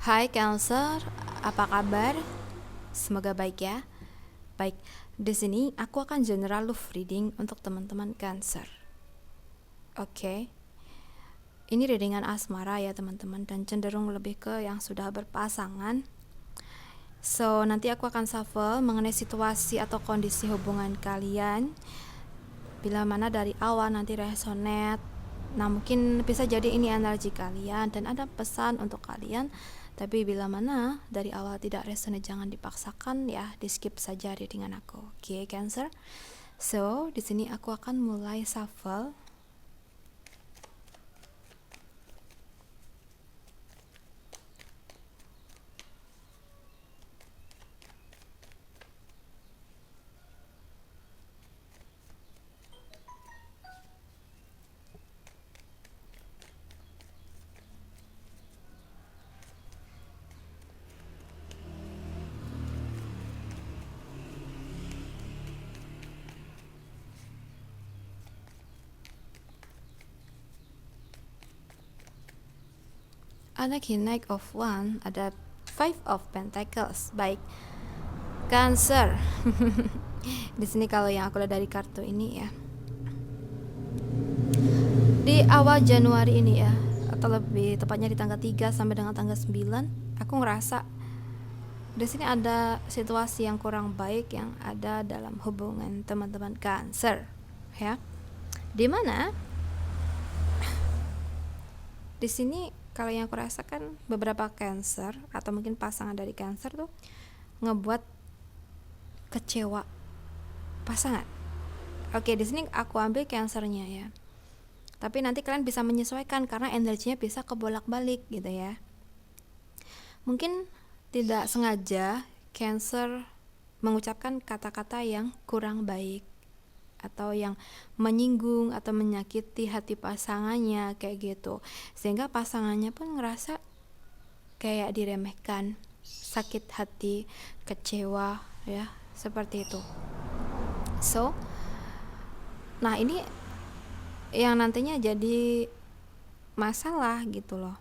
Hai Cancer, apa kabar? Semoga baik ya. Baik, di sini aku akan general love reading untuk teman-teman Cancer. Oke. Ini readingan asmara ya teman-teman dan cenderung lebih ke yang sudah berpasangan. So, nanti aku akan shuffle mengenai situasi atau kondisi hubungan kalian. Bila mana dari awal nanti resonate. Nah, mungkin bisa jadi ini energi kalian dan ada pesan untuk kalian. Tapi bila mana dari awal tidak resonate, jangan dipaksakan ya, di skip saja readingan aku. Oke, Cancer. So, di sini aku akan mulai shuffle. Ada Knight of One, ada Five of Pentacles. Baik, Cancer. Di sini kalau yang aku lihat dari kartu ini ya, di awal Januari ini ya, atau lebih tepatnya di tanggal 3 sampai dengan tanggal 9, aku ngerasa di sini ada situasi yang kurang baik yang ada dalam hubungan teman-teman Cancer, ya. Dimana di sini kalau yang aku rasakan beberapa Cancer atau mungkin pasangan dari Cancer tuh ngebuat kecewa pasangan. Oke, di sini aku ambil Cancernya ya. Tapi nanti kalian bisa menyesuaikan karena energinya bisa kebolak-balik gitu ya. Mungkin tidak sengaja Cancer mengucapkan kata-kata yang kurang baik atau yang menyinggung atau menyakiti hati pasangannya kayak gitu, sehingga pasangannya pun ngerasa kayak diremehkan, sakit hati, kecewa ya, seperti itu. So, nah ini yang nantinya jadi masalah gitu loh.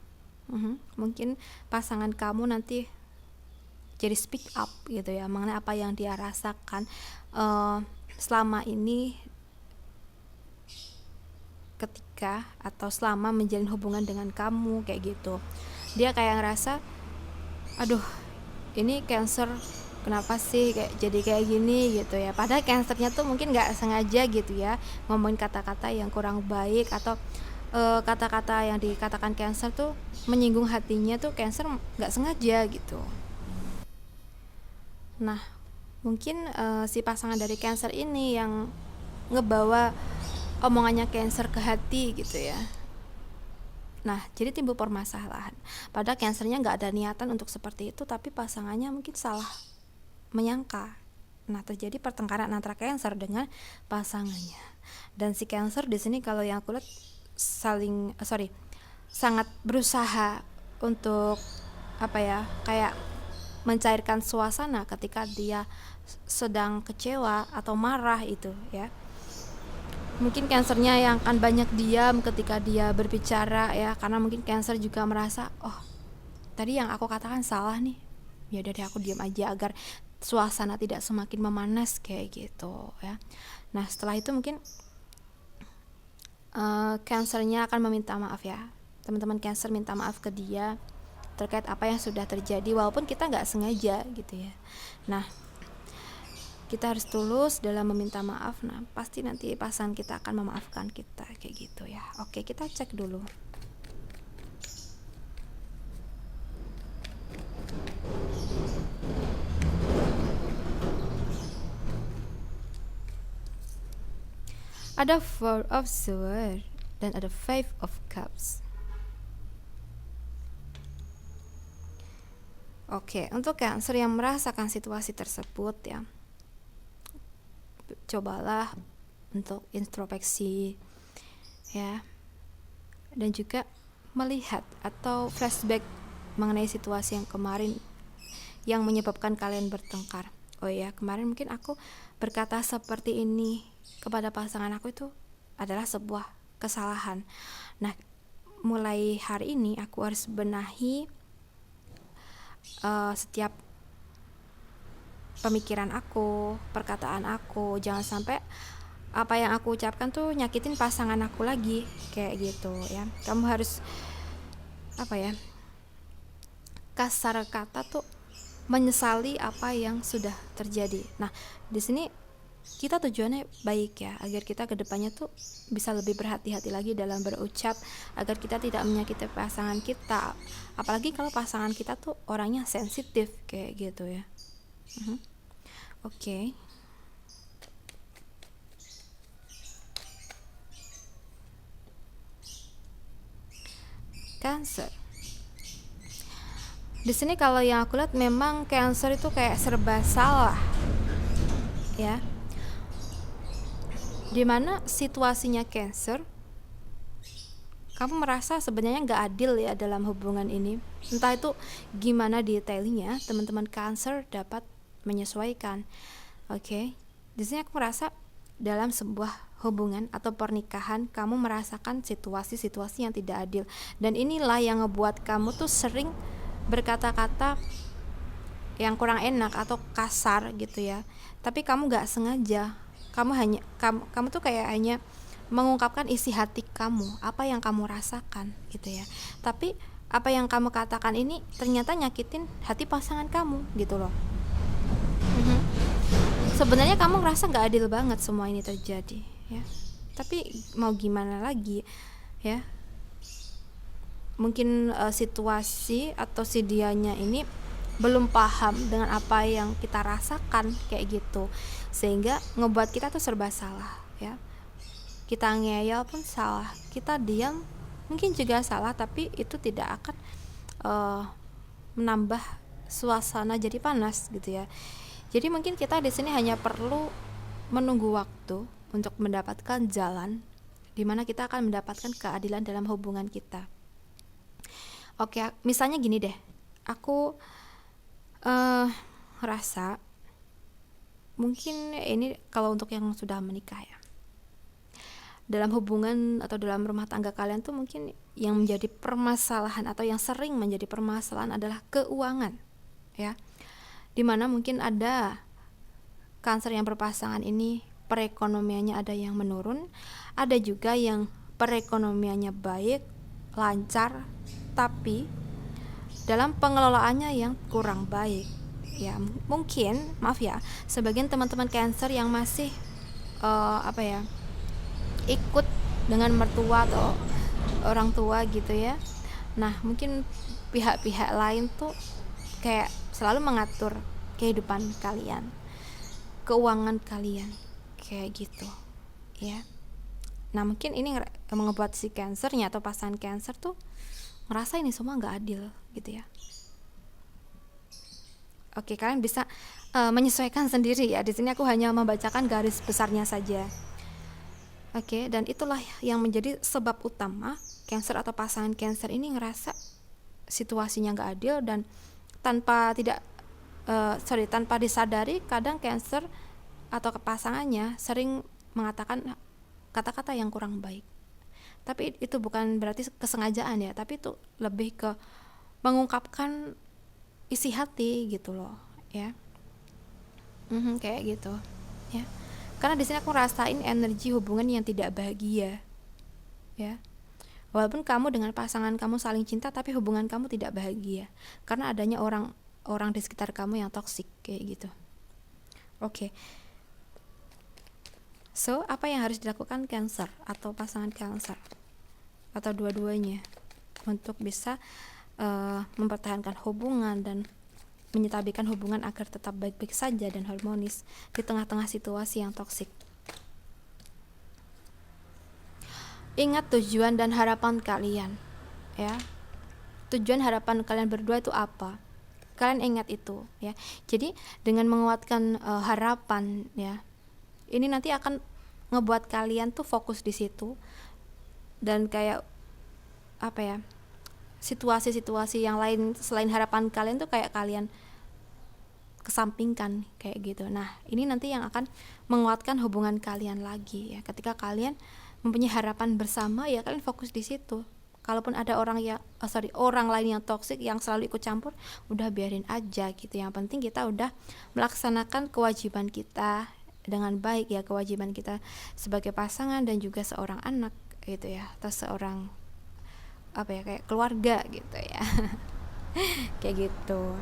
Mungkin pasangan kamu nanti jadi speak up gitu ya mengenai apa yang dia rasakan selama ini ketika atau selama menjalin hubungan dengan kamu kayak gitu. Dia kayak ngerasa, aduh ini Cancer kenapa sih jadi kayak gini gitu ya, padahal Cancernya tuh mungkin nggak sengaja gitu ya ngomongin kata-kata yang kurang baik atau kata-kata yang dikatakan Cancer tuh menyinggung hatinya tuh Cancer nggak sengaja gitu. Nah, mungkin si pasangan dari Cancer ini yang ngebawa omongannya Cancer ke hati gitu ya. Nah, jadi timbul permasalahan. Padahal Cancernya nggak ada niatan untuk seperti itu, tapi pasangannya mungkin salah menyangka. Nah, terjadi pertengkaran antara Cancer dengan pasangannya. Dan si Cancer di sini kalau yang aku lihat sangat berusaha untuk apa ya, kayak mencairkan suasana ketika dia sedang kecewa atau marah itu ya. Mungkin Cancernya yang akan banyak diam ketika dia berbicara ya, karena mungkin Cancer juga merasa, oh tadi yang aku katakan salah nih, ya udah deh aku diam aja agar suasana tidak semakin memanas kayak gitu ya. Nah, setelah itu mungkin Cancernya akan meminta maaf ya, teman-teman Cancer minta maaf ke dia terkait apa yang sudah terjadi walaupun kita nggak sengaja gitu ya. Nah, kita harus tulus dalam meminta maaf. Nah, pasti nanti pasangan kita akan memaafkan kita kayak gitu ya. Oke, kita cek dulu. Ada Four of Swords dan ada Five of Cups. Oke, untuk Cancer yang merasakan situasi tersebut ya, cobalah untuk introspeksi ya, dan juga melihat atau flashback mengenai situasi yang kemarin yang menyebabkan kalian bertengkar. Oh ya, kemarin mungkin aku berkata seperti ini kepada pasangan aku, itu adalah sebuah kesalahan. Nah, mulai hari ini aku harus benahi setiap pemikiran aku, perkataan aku. Jangan sampai apa yang aku ucapkan tuh nyakitin pasangan aku lagi, kayak gitu ya. Kamu harus apa ya, kasar kata tuh menyesali apa yang sudah terjadi. Nah, di sini kita tujuannya baik ya, agar kita kedepannya tuh bisa lebih berhati-hati lagi dalam berucap, agar kita tidak menyakiti pasangan kita, apalagi kalau pasangan kita tuh orangnya sensitif kayak gitu ya. Oke. Cancer. Di sini kalau yang aku lihat memang Cancer itu kayak serba salah ya, dimana situasinya Cancer, kamu merasa sebenarnya nggak adil ya dalam hubungan ini. Entah itu gimana detailnya, teman-teman Cancer dapat menyesuaikan. Oke. Di sini aku merasa dalam sebuah hubungan atau pernikahan kamu merasakan situasi-situasi yang tidak adil, dan inilah yang ngebuat kamu tuh sering berkata-kata yang kurang enak atau kasar gitu ya. Tapi kamu nggak sengaja, kamu tuh kayak hanya mengungkapkan isi hati kamu, apa yang kamu rasakan gitu ya. Tapi apa yang kamu katakan ini ternyata nyakitin hati pasangan kamu gitu loh. Sebenarnya kamu ngerasa nggak adil banget semua ini terjadi ya. Tapi mau gimana lagi ya? Mungkin situasi atau si dianya ini belum paham dengan apa yang kita rasakan kayak gitu, sehingga ngebuat kita tuh serba salah ya. Kita ngeyel pun salah, kita diam mungkin juga salah, tapi itu tidak akan menambah suasana jadi panas gitu ya. Jadi mungkin kita di sini hanya perlu menunggu waktu untuk mendapatkan jalan di mana kita akan mendapatkan keadilan dalam hubungan kita. Oke, misalnya gini deh, aku rasa mungkin ini kalau untuk yang sudah menikah ya, dalam hubungan atau dalam rumah tangga kalian tuh mungkin yang menjadi permasalahan atau yang sering menjadi permasalahan adalah keuangan ya, dimana mungkin ada Cancer yang berpasangan ini perekonomiannya ada yang menurun, ada juga yang perekonomiannya baik, lancar, tapi dalam pengelolaannya yang kurang baik ya. Mungkin maaf ya, sebagian teman-teman Cancer yang masih ikut dengan mertua atau orang tua gitu ya. Nah, mungkin pihak-pihak lain tuh kayak selalu mengatur kehidupan kalian, keuangan kalian kayak gitu ya. Nah, mungkin ini membuat si Cancernya atau pasangan Cancer tuh ngerasa ini semua nggak adil gitu ya. Oke, kalian bisa menyesuaikan sendiri ya. Di sini aku hanya membacakan garis besarnya saja. Oke, dan itulah yang menjadi sebab utama Cancer atau pasangan Cancer ini ngerasa situasinya nggak adil, dan tanpa disadari kadang Cancer atau pasangannya sering mengatakan kata-kata yang kurang baik. Tapi itu bukan berarti kesengajaan ya, tapi itu lebih ke mengungkapkan isi hati gitu loh ya. Kayak gitu ya. Karena di sini aku rasain energi hubungan yang tidak bahagia ya. Walaupun kamu dengan pasangan kamu saling cinta, tapi hubungan kamu tidak bahagia karena adanya orang di sekitar kamu yang toksik kayak gitu. Oke. So, apa yang harus dilakukan Cancer atau pasangan Cancer atau dua-duanya untuk bisa mempertahankan hubungan dan menyetabikan hubungan agar tetap baik-baik saja dan harmonis di tengah-tengah situasi yang toksik? Ingat tujuan dan harapan kalian ya. Tujuan harapan kalian berdua itu apa? Kalian ingat itu ya. Jadi dengan menguatkan harapan ya, ini nanti akan ngebuat kalian tuh fokus di situ, dan kayak situasi-situasi yang lain selain harapan kalian tuh kayak kalian kesampingkan kayak gitu. Nah, ini nanti yang akan menguatkan hubungan kalian lagi ya. Ketika kalian mempunyai harapan bersama ya, kalian fokus di situ. kalaupun ada orang lain yang toksik yang selalu ikut campur, udah biarin aja gitu. Yang penting kita udah melaksanakan kewajiban kita dengan baik ya, kewajiban kita sebagai pasangan dan juga seorang anak gitu ya, atau seorang kayak keluarga gitu ya. Kayak gitu.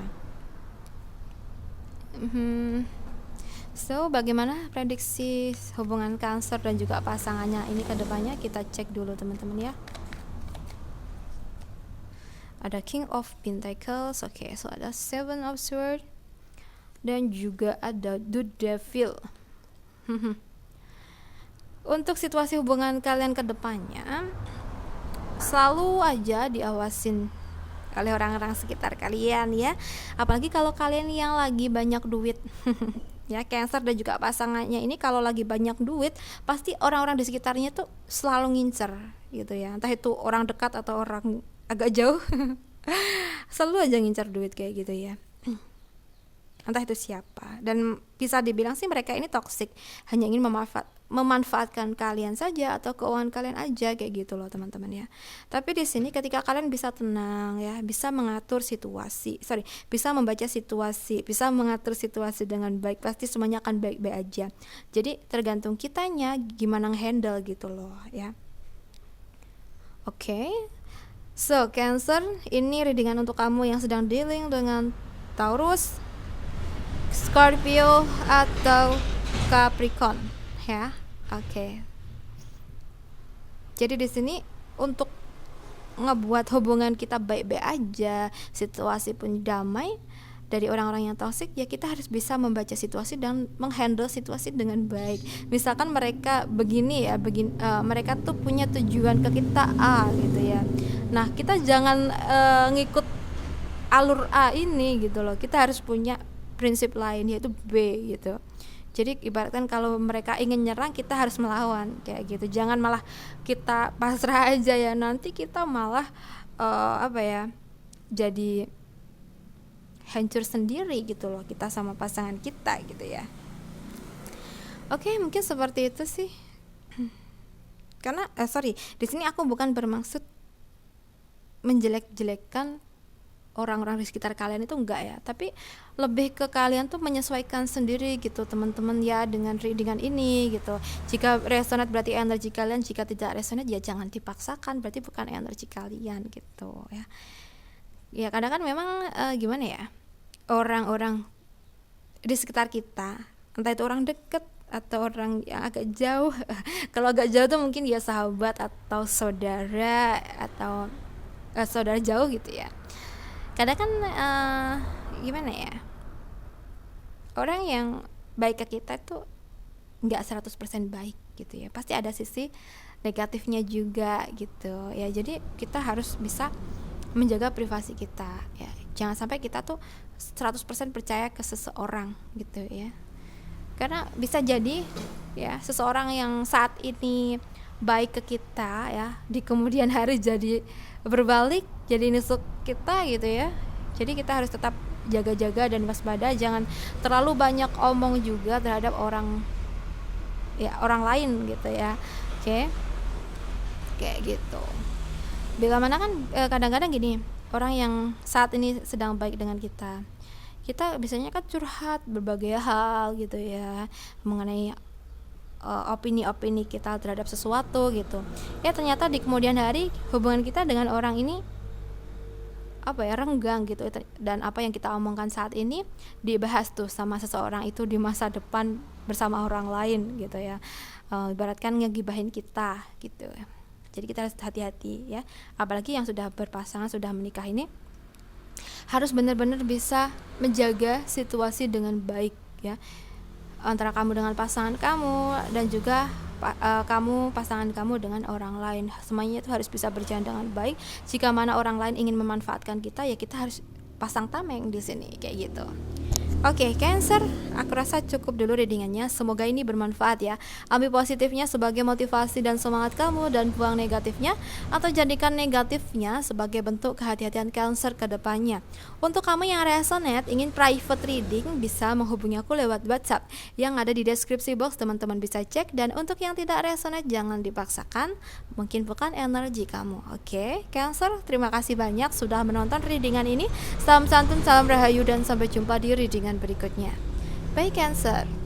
So, bagaimana prediksi hubungan Cancer dan juga pasangannya ini ke depannya? Kita cek dulu teman-teman ya. Ada King of Pentacles, oke, so ada Seven of Swords dan juga ada The Devil. Untuk situasi hubungan kalian ke depannya, selalu aja diawasin oleh orang-orang sekitar kalian ya. Apalagi kalau kalian yang lagi banyak duit. Ya, Cancer dan juga pasangannya ini kalau lagi banyak duit, pasti orang-orang di sekitarnya tuh selalu ngincer gitu ya. Entah itu orang dekat atau orang agak jauh. Selalu aja ngincer duit kayak gitu ya. Entah itu siapa, dan bisa dibilang sih mereka ini toksik, hanya ingin memanfaatkan kalian saja atau keuangan kalian aja kayak gitu loh teman-teman ya. Tapi di sini ketika kalian bisa tenang ya, bisa mengatur bisa membaca situasi, bisa mengatur situasi dengan baik, pasti semuanya akan baik-baik aja. Jadi tergantung kitanya gimana handle gitu loh ya. Oke. So, Cancer, ini readingan untuk kamu yang sedang dealing dengan Taurus, Scorpio atau Capricorn ya. Oke. Jadi di sini untuk ngebuat hubungan kita baik-baik aja, situasi pun damai dari orang-orang yang toksik ya, kita harus bisa membaca situasi dan menghandle situasi dengan baik. Misalkan mereka begini ya, mereka tuh punya tujuan ke kita A gitu ya. Nah, kita jangan ngikut alur A ini gitu loh. Kita harus punya prinsip lain yaitu B gitu. Jadi ibaratkan kalau mereka ingin nyerang, kita harus melawan kayak gitu. Jangan malah kita pasrah aja ya, nanti kita malah jadi hancur sendiri gitu loh, kita sama pasangan kita gitu ya. Oke, mungkin seperti itu sih. Karena di sini aku bukan bermaksud menjelek-jelekan orang-orang di sekitar kalian, itu enggak ya, tapi lebih ke kalian tuh menyesuaikan sendiri gitu teman-teman ya dengan readingan ini gitu. Jika resonate berarti energi kalian, jika tidak resonate ya jangan dipaksakan, berarti bukan energi kalian gitu ya. Ya kadang kan memang gimana ya, orang-orang di sekitar kita, entah itu orang deket atau orang yang agak jauh. Kalau agak jauh tuh mungkin ya sahabat atau saudara atau saudara jauh gitu ya. Kadang kan gimana ya, orang yang baik ke kita tuh nggak 100% baik gitu ya, pasti ada sisi negatifnya juga gitu ya. Jadi kita harus bisa menjaga privasi kita ya, jangan sampai kita tuh 100% percaya ke seseorang gitu ya. Karena bisa jadi ya seseorang yang saat ini baik ke kita ya, di kemudian hari jadi berbalik, jadi nusuk kita gitu ya. Jadi kita harus tetap jaga-jaga dan waspada, jangan terlalu banyak omong juga terhadap orang lain gitu ya. Oke. Kayak gitu. Bila mana kan kadang-kadang gini, orang yang saat ini sedang baik dengan kita biasanya kan curhat berbagai hal gitu ya, mengenai opini-opini kita terhadap sesuatu gitu ya. Ternyata di kemudian hari hubungan kita dengan orang ini renggang gitu, dan apa yang kita omongkan saat ini dibahas tuh sama seseorang itu di masa depan bersama orang lain gitu ya. Ibaratkan ngegibahin kita gitu. Jadi kita harus hati-hati ya, apalagi yang sudah berpasangan, sudah menikah ini harus benar-benar bisa menjaga situasi dengan baik ya, antara kamu dengan pasangan kamu dan juga pasangan kamu dengan orang lain. Semuanya itu harus bisa berjalan dengan baik. Jika mana orang lain ingin memanfaatkan kita ya kita harus pasang tameng di sini kayak gitu. Oke, Cancer, aku rasa cukup dulu readingannya. Semoga ini bermanfaat ya. Ambil positifnya sebagai motivasi dan semangat kamu, dan buang negatifnya atau jadikan negatifnya sebagai bentuk kehati-hatian Cancer ke depannya. Untuk kamu yang resonate ingin private reading, bisa menghubungi aku lewat WhatsApp yang ada di deskripsi box, teman-teman bisa cek. Dan untuk yang tidak resonate jangan dipaksakan, mungkin bukan energi kamu. Oke, Cancer, terima kasih banyak sudah menonton readingan ini. Salam santun, salam rahayu, dan sampai jumpa di readingan berikutnya. Bye Cancer.